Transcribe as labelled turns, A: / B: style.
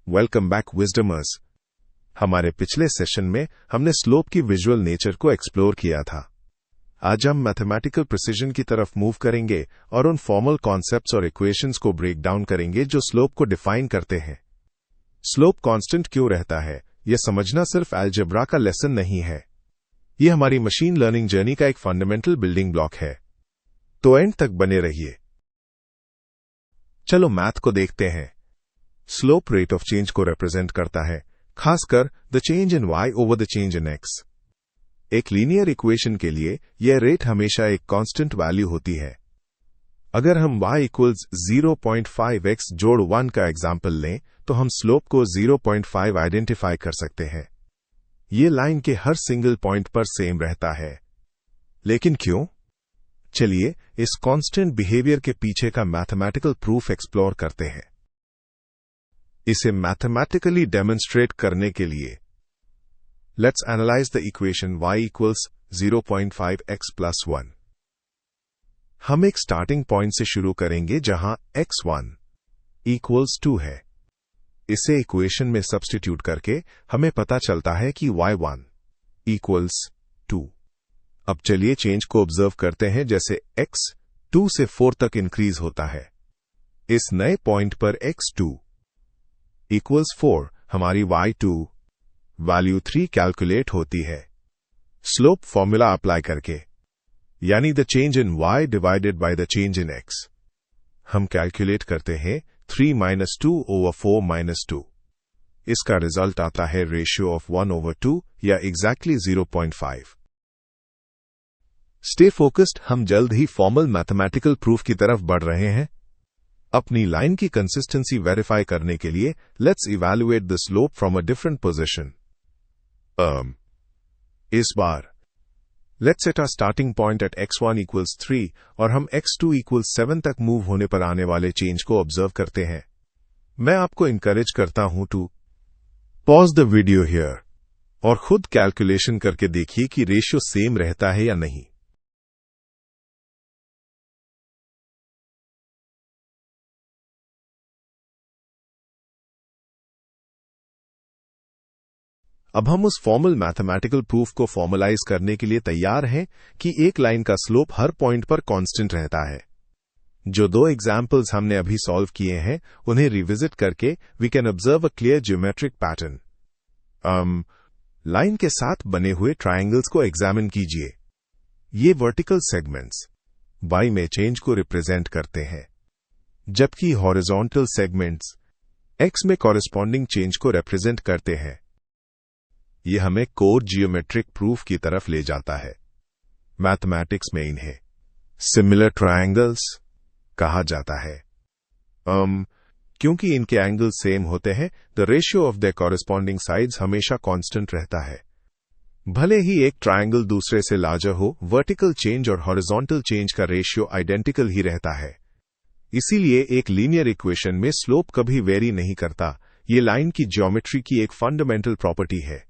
A: Welcome back विजडमर्स। हमारे पिछले session में हमने स्लोप की विजुअल नेचर को एक्सप्लोर किया था। आज हम मैथमेटिकल प्रिसिजन की तरफ मूव करेंगे और उन फॉर्मल कॉन्सेप्ट्स और इक्वेशंस को ब्रेक डाउन करेंगे जो स्लोप को डिफाइन करते हैं। स्लोप कांस्टेंट क्यों रहता है, यह समझना सिर्फ अलजेब्रा का लेसन नहीं है, यह हमारी मशीन लर्निंग जर्नी का एक फंडामेंटल बिल्डिंग ब्लॉक है। तो एंड तक बने रहिए। चलो मैथ को देखते हैं। स्लोप रेट ऑफ चेंज को रिप्रेजेंट करता है, खासकर the change in y over the change in x। एक लीनियर इक्वेशन के लिए यह रेट हमेशा एक कांस्टेंट वैल्यू होती है। अगर हम y इक्वल्स 0.5x जोड़ 1 का एग्जाम्पल लें तो हम स्लोप को 0.5 आइडेंटिफाई कर सकते हैं। ये लाइन के हर सिंगल पॉइंट पर सेम रहता है। लेकिन क्यों? चलिए इस कांस्टेंट बिहेवियर के पीछे का मैथमेटिकल प्रूफ एक्सप्लोर करते हैं। इसे मैथमेटिकली डेमोन्स्ट्रेट करने के लिए let's analyse the equation y equals 0.5x plus 1। हम एक स्टार्टिंग पॉइंट से शुरू करेंगे जहां x1 इक्वल्स 2 है। इसे इक्वेशन में सब्स्टिट्यूट करके हमें पता चलता है कि y1 इक्वल्स 2। अब चलिए चेंज को ऑब्जर्व करते हैं जैसे x 2 से 4 तक इंक्रीज होता है। इस नए पॉइंट पर x2 इक्वल्स 4 हमारी y2 वैल्यू 3 कैलकुलेट होती है स्लोप फॉर्मूला अप्लाई करके, यानी the change in y divided by the change in x। हम कैलकुलेट करते हैं 3 माइनस 2 ओवर 4 माइनस 2। इसका रिजल्ट आता है रेशियो ऑफ 1 ओवर 2 या एग्जैक्टली 0.5। स्टे फोकस्ड, हम जल्द ही फॉर्मल मैथमेटिकल प्रूफ की तरफ बढ़ रहे हैं। अपनी लाइन की कंसिस्टेंसी वेरीफाई करने के लिए let's evaluate the slope from a different position. इस बार let's set a starting point at x1 equals 3 और हम x2 इक्वल्स 7 तक मूव होने पर आने वाले चेंज को ऑब्जर्व करते हैं। मैं आपको इंकरेज करता हूं to pause the video here और खुद कैलकुलेशन करके देखिए कि रेशियो सेम रहता है या नहीं। अब हम उस फॉर्मल मैथमेटिकल प्रूफ को फॉर्मलाइज करने के लिए तैयार हैं कि एक लाइन का स्लोप हर पॉइंट पर कांस्टेंट रहता है। जो दो एग्जाम्पल्स हमने अभी सॉल्व किए हैं उन्हें रिविजिट करके we can observe a clear geometric pattern. Line के साथ बने हुए ट्रायंगल्स को एग्जामिन कीजिए। ये वर्टिकल सेगमेंट्स y में चेंज को रिप्रेजेंट करते हैं, जबकि हॉरिजॉन्टल सेगमेंट्स x में कॉरेस्पॉन्डिंग चेंज को रिप्रेजेंट करते हैं। यह हमें कोर जियोमेट्रिक प्रूफ की तरफ ले जाता है। मैथमेटिक्स में इन्हें सिमिलर ट्रायंगल्स कहा जाता है। क्योंकि इनके एंगल सेम होते हैं, the ratio of the corresponding sides हमेशा कांस्टेंट रहता है। भले ही एक ट्रायंगल दूसरे से लार्जर हो, वर्टिकल चेंज और हॉरिजॉन्टल चेंज का रेशियो आइडेंटिकल ही रहता है। इसीलिए एक लीनियर इक्वेशन में स्लोप कभी वेरी नहीं करता। ये लाइन की ज्योमेट्री की एक फंडामेंटल प्रॉपर्टी है।